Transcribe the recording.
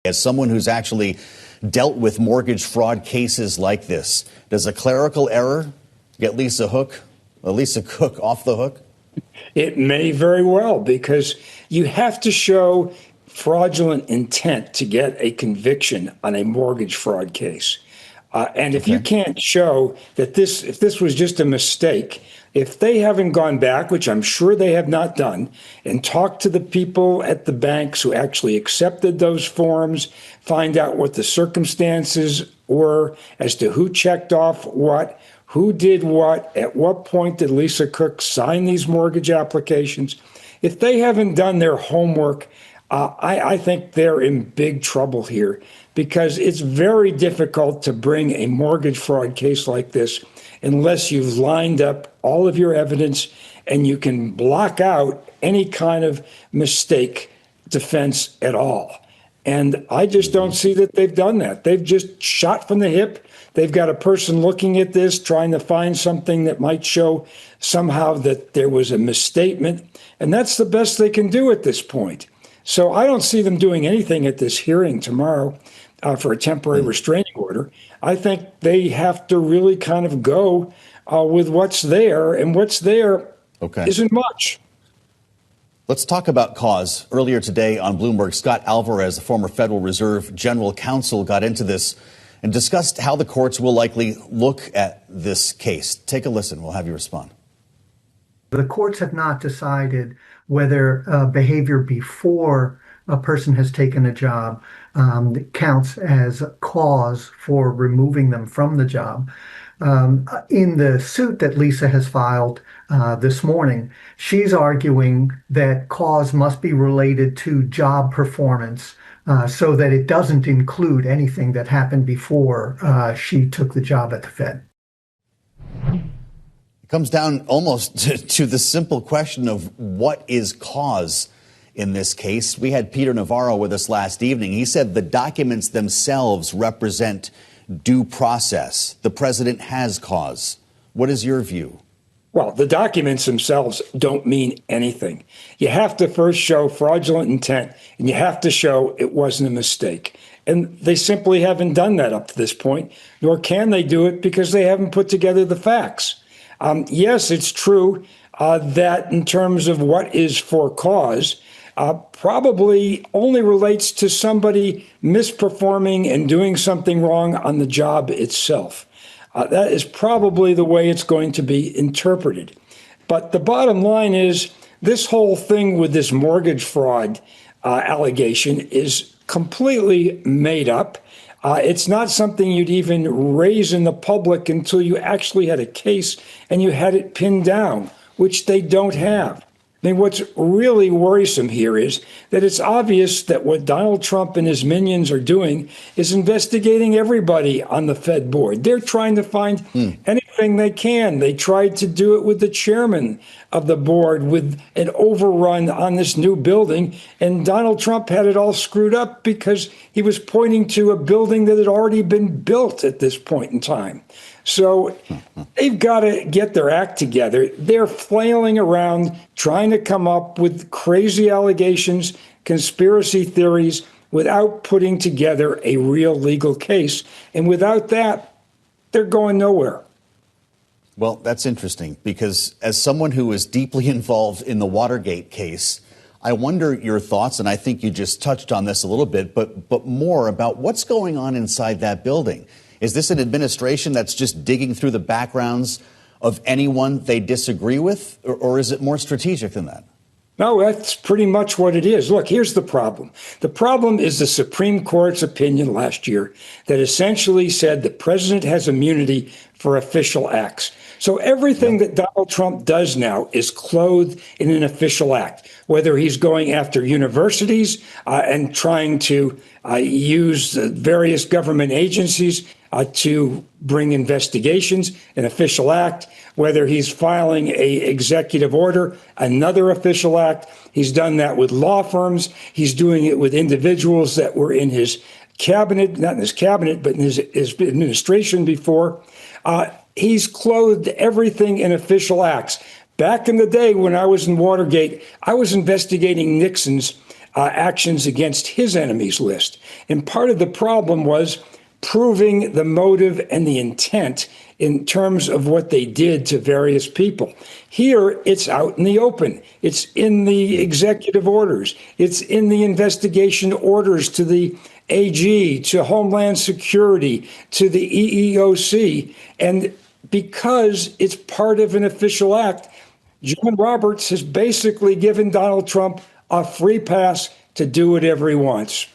As someone who's actually dealt with mortgage fraud cases like this, does a clerical error get Lisa Cook off the hook? It may very well, because you have to show fraudulent intent to get a conviction on a mortgage fraud case. And if you can't show that if this was just a mistake, if they haven't gone back, which I'm sure they have not done, and talked to the people at the banks who actually accepted those forms, find out what the circumstances were as to who checked off what, who did what, at what point did Lisa Cook sign these mortgage applications. If they haven't done their homework, I think they're in big trouble here, because it's very difficult to bring a mortgage fraud case like this unless you've lined up all of your evidence and you can block out any kind of mistake defense at all. And I just don't see that they've done that. They've just shot from the hip. They've got a person looking at this, trying to find something that might show somehow that there was a misstatement. And that's the best they can do at this point. So I don't see them doing anything at this hearing tomorrow for a temporary restraining order. I think they have to really kind of go with what's there, and what's there isn't much. Let's talk about cause. Earlier today on Bloomberg, Scott Alvarez, the former Federal Reserve General Counsel, got into this and discussed how the courts will likely look at this case. Take a listen. We'll have you respond. The courts have not decided whether behavior before a person has taken a job counts as cause for removing them from the job. In the suit that Lisa has filed this morning, she's arguing that cause must be related to job performance so that it doesn't include anything that happened before she took the job at the Fed. It comes down almost to the simple question of what is cause in this case. We had Peter Navarro with us last evening. He said the documents themselves represent due process. The president has cause. What is your view? Well, the documents themselves don't mean anything. You have to first show fraudulent intent, and you have to show it wasn't a mistake. And they simply haven't done that up to this point, nor can they do it because they haven't put together the facts. Yes, it's true that in terms of what is for cause, probably only relates to somebody misperforming and doing something wrong on the job itself. That is probably the way it's going to be interpreted. But the bottom line is this whole thing with this mortgage fraud allegation is completely made up. It's not something you'd even raise in the public until you actually had a case and you had it pinned down, which they don't have. I mean, what's really worrisome here is that it's obvious that what Donald Trump and his minions are doing is investigating everybody on the Fed board. They're trying to find anything they can. They tried to do it with the chairman of the board with an overrun on this new building. And Donald Trump had it all screwed up because he was pointing to a building that had already been built at this point in time. So they've got to get their act together. They're flailing around trying to come up with crazy allegations, conspiracy theories, without putting together a real legal case. And without that, they're going nowhere. Well, that's interesting, because as someone who is deeply involved in the Watergate case, I wonder your thoughts, and I think you just touched on this a little bit, but more about what's going on inside that building. Is this an administration that's just digging through the backgrounds of anyone they disagree with, or is it more strategic than that? No, that's pretty much what it is. Look, here's the problem. The problem is the Supreme Court's opinion last year that essentially said the president has immunity for official acts. So everything that Donald Trump does now is clothed in an official act, whether he's going after universities and trying to use various government agencies to bring investigations, an official act, whether he's filing a executive order, another official act. He's done that with law firms. He's doing it with individuals that were in his cabinet, not in his cabinet, but in his administration before. He's clothed everything in official acts. Back in the day when I was in Watergate, I was investigating Nixon's actions against his enemies list. And part of the problem was proving the motive and the intent in terms of what they did to various people. Here, it's out in the open. It's in the executive orders. It's in the investigation orders to the AG, to Homeland Security, to the EEOC. And because it's part of an official act, John Roberts has basically given Donald Trump a free pass to do whatever he wants.